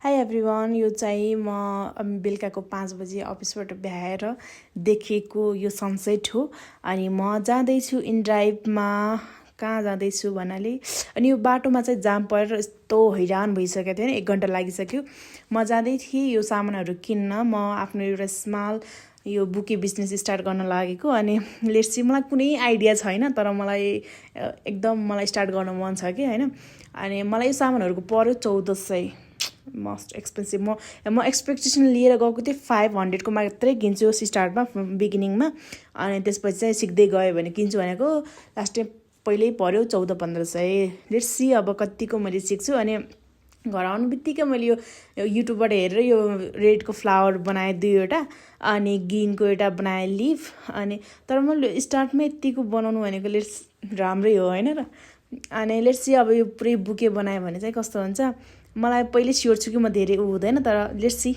High everyone, यो चाहिँ म बेलुकाको 5 बजे अफिसबाट भ्याएर देखेको यो सनसेट हो। अनि म जाँदैछु इन ड्राइभमा। कहाँ जाँदैछु भन्नाले अनि यो बाटोमा चाहिँ जाम परेर यस्तो हैरान भइसकेको थियो, 1 घन्टा लागिसक्यो। म जाँदै थिएँ यो सामानहरू किन्न। म आफ्नो एउटा स्मल यो बुके बिजनेस स्टार्ट गर्न लागेको। अनि लेट्स सी, मलाई कुनै आइडिया छैन, तर मलाई मलाई स्टार्ट गर्न मन छ कि होइन। अनि मलाई यो सामानहरूको पर्यो 1400, मोस्ट एक्सपेन्सिभ। म एक्सपेक्टेसन लिएर गएको थिएँ 500को मात्रै किन्छु स्टार्टमा, बिगिनिङमा। अनि त्यसपछि चाहिँ सिक्दै गयो भने किन्छु भनेको, लास्ट टाइम पहिल्यै पऱ्यो 1400-1500। लेट्स सी अब कतिको मैले सिक्छु। अनि घर आउनु बित्तिकै मैले यो युट्युबबाट हेरेर यो रेडको फ्लावर बनाएँ 2वटा, अनि ग्रिनको एउटा बनाएँ लिफ। अनि तर मैले स्टार्टमै यत्तिको बनाउनु भनेको राम्रै हो होइन र। अनि लेट्स सी अब यो पुरै बुके बनायो भने चाहिँ कस्तो हुन्छ, मलाई पहिले स्योर छु कि म धेरै हुँदैन, तर लेट्स सी।